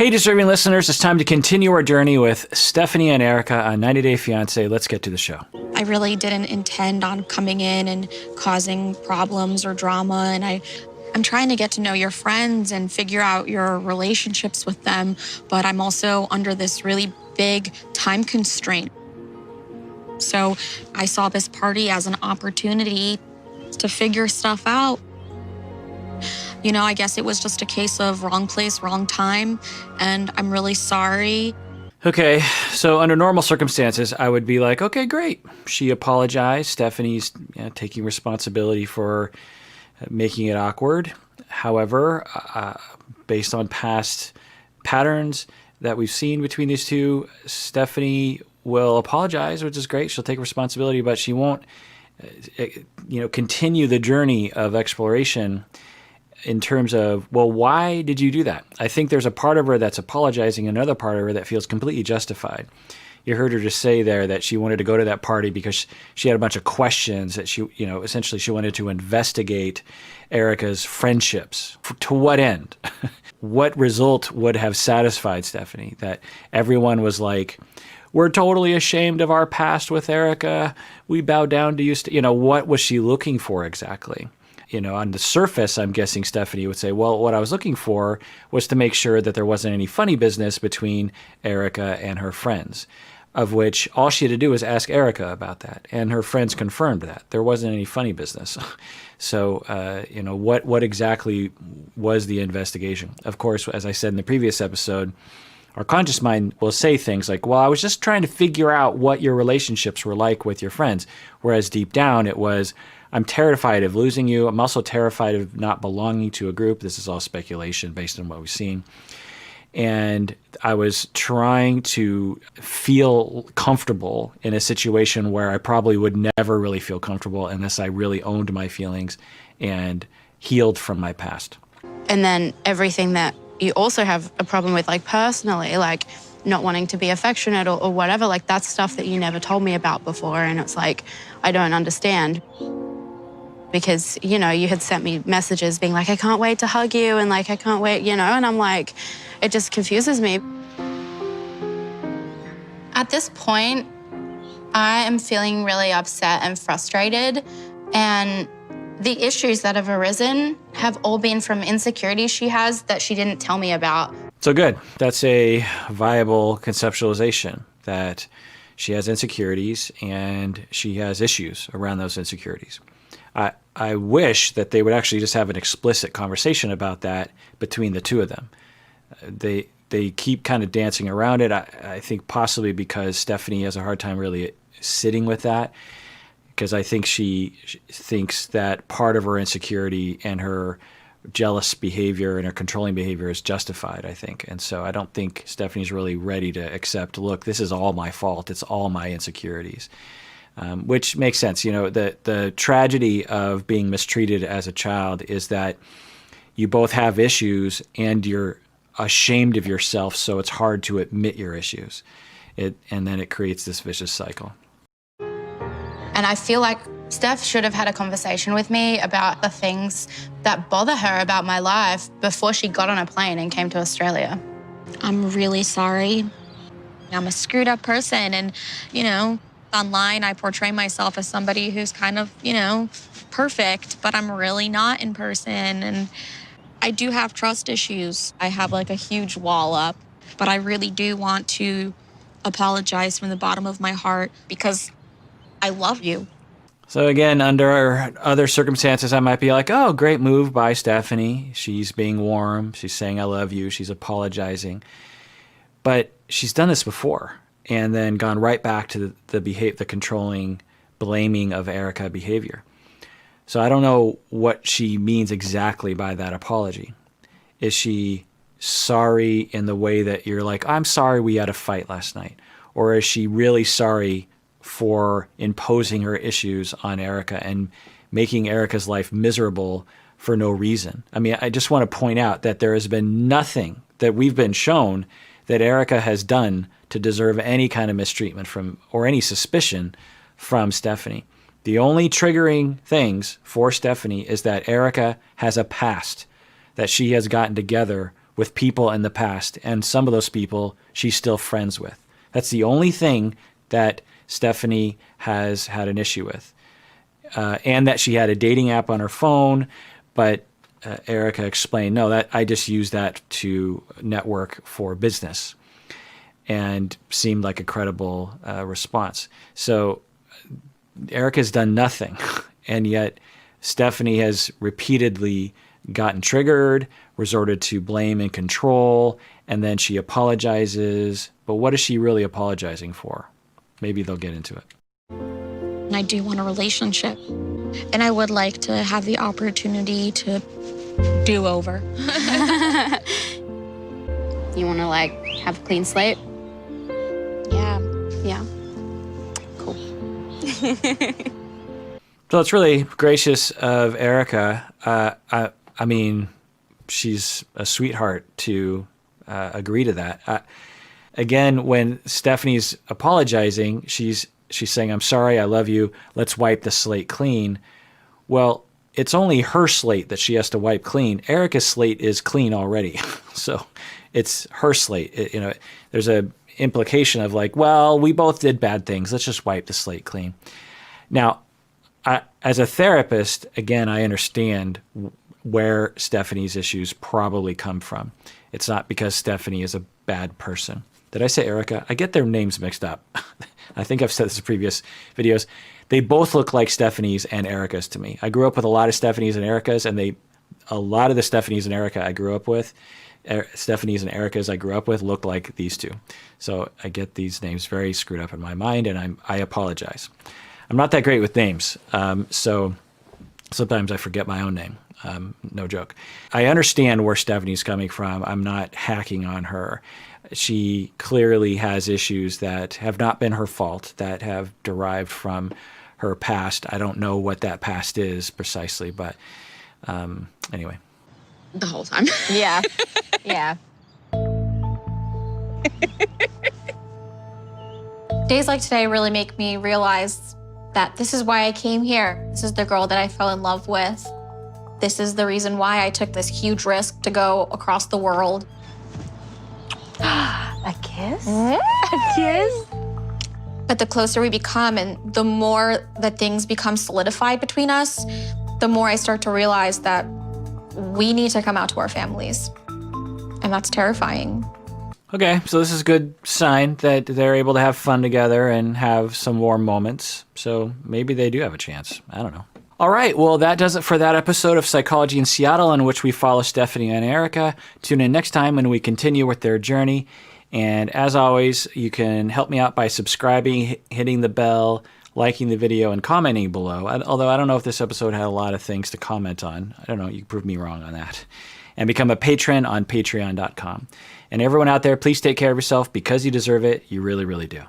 Hey, deserving listeners, it's time to continue our journey with Stephanie and Erika on 90 Day Fiancé. Let's get to the show. I really didn't intend on coming in and causing problems or drama. And I'm trying to get to know your friends and figure out your relationships with them. But I'm also under this really big time constraint. So I saw this party as an opportunity to figure stuff out. You know, I guess it was just a case of wrong place, wrong time, and I'm really sorry. Okay, so under normal circumstances, I would be like, okay, great. She apologized. Stephanie's taking responsibility for making it awkward. However, based on past patterns that we've seen between these two, Stephanie will apologize, which is great. She'll take responsibility, but she won't, continue the journey of exploration in terms of, well, why did you do that? I think there's a part of her that's apologizing, another part of her that feels completely justified. You heard her just say there that she wanted to go to that party because she had a bunch of questions that she, essentially she wanted to investigate Erika's friendships. To what end? What result would have satisfied Stephanie? That everyone was like, we're totally ashamed of our past with Erika. We bow down to you. What was she looking for exactly? On the surface, I'm guessing Stephanie would say, well, what I was looking for was to make sure that there wasn't any funny business between Erika and her friends, of which all she had to do was ask Erika about that. And her friends confirmed that there wasn't any funny business. So, what exactly was the investigation? Of course, as I said in the previous episode, our conscious mind will say things like, well, I was just trying to figure out what your relationships were like with your friends. Whereas deep down it was, I'm terrified of losing you. I'm also terrified of not belonging to a group. This is all speculation based on what we've seen. And I was trying to feel comfortable in a situation where I probably would never really feel comfortable unless I really owned my feelings and healed from my past. And then everything that you also have a problem with, like personally, like not wanting to be affectionate or whatever, like that's stuff that you never told me about before. And it's like, I don't understand. Because, you had sent me messages being like, I can't wait to hug you, and like, I can't wait, and I'm like, it just confuses me. At this point, I am feeling really upset and frustrated, and the issues that have arisen have all been from insecurities she has that she didn't tell me about. So good. That's a viable conceptualization, that she has insecurities and she has issues around those insecurities. I wish that they would actually just have an explicit conversation about that between the two of them. They keep kind of dancing around it. I think possibly because Stephanie has a hard time really sitting with that, because I think she thinks that part of her insecurity and her jealous behavior and her controlling behavior is justified, I think. And so I don't think Stephanie's really ready to accept, look, this is all my fault. It's all my insecurities. Which makes sense. The tragedy of being mistreated as a child is that you both have issues and you're ashamed of yourself, so it's hard to admit your issues. And then it creates this vicious cycle. And I feel like Steph should have had a conversation with me about the things that bother her about my life before she got on a plane and came to Australia. I'm really sorry. I'm a screwed up person, and, online, I portray myself as somebody who's kind of, perfect, but I'm really not in person. And I do have trust issues. I have like a huge wall up, but I really do want to apologize from the bottom of my heart because I love you. So again, under other circumstances, I might be like, oh, great move by Stephanie. She's being warm. She's saying, I love you. She's apologizing. But she's done this before, and then gone right back to the controlling, blaming of Erika behavior. So I don't know what she means exactly by that apology. Is she sorry in the way that you're like, I'm sorry we had a fight last night? Or is she really sorry for imposing her issues on Erika and making Erika's life miserable for no reason? I mean, I just want to point out that there has been nothing that we've been shown that Erika has done to deserve any kind of mistreatment from, or any suspicion from, Stephanie. The only triggering things for Stephanie is that Erika has a past that she has gotten together with people in the past, and some of those people she's still friends with. That's the only thing that Stephanie has had an issue with. And that she had a dating app on her phone, but Erika explained, no, that I just use that to network for business, and seemed like a credible response. So Erika's done nothing, and yet Stephanie has repeatedly gotten triggered, resorted to blame and control, and then she apologizes. But what is she really apologizing for? Maybe they'll get into it. And I do want a relationship. And I would like to have the opportunity to do over. You want to like have a clean slate? Yeah. Yeah. Cool. So it's really gracious of Erika. I mean, she's a sweetheart to agree to that. Again, when Stephanie's apologizing, she's saying, I'm sorry, I love you, let's wipe the slate clean. Well, it's only her slate that she has to wipe clean. Erika's slate is clean already. So it's her slate. There's a implication of like, well, we both did bad things. Let's just wipe the slate clean. Now, as a therapist, again, I understand where Stephanie's issues probably come from. It's not because Stephanie is a bad person. Did I say Erika? I get their names mixed up. I think I've said this in previous videos. They both look like Stephanies and Erikas to me. I grew up with a lot of Stephanies and Erikas, and a lot of the Stephanies and Erika I grew up with, Stephanies and Erikas I grew up with, look like these two. So I get these names very screwed up in my mind, and I apologize. I'm not that great with names, so sometimes I forget my own name. No joke. I understand where Stephanie's coming from. I'm not hacking on her. She clearly has issues that have not been her fault, that have derived from her past. I don't know what that past is precisely, but anyway. The whole time. Yeah. Yeah. Days like today really make me realize that this is why I came here. This is the girl that I fell in love with. This is the reason why I took this huge risk to go across the world. A kiss? A kiss? But the closer we become and the more that things become solidified between us, the more I start to realize that we need to come out to our families. And that's terrifying. Okay, so this is a good sign that they're able to have fun together and have some warm moments. So maybe they do have a chance. I don't know. All right, well, that does it for that episode of Psychology in Seattle, in which we follow Stephanie and Erika. Tune in next time when we continue with their journey. And as always, you can help me out by subscribing, hitting the bell, liking the video, and commenting below. Although I don't know if this episode had a lot of things to comment on. I don't know. You can prove me wrong on that. And become a patron on patreon.com. And everyone out there, please take care of yourself because you deserve it. You really, really do.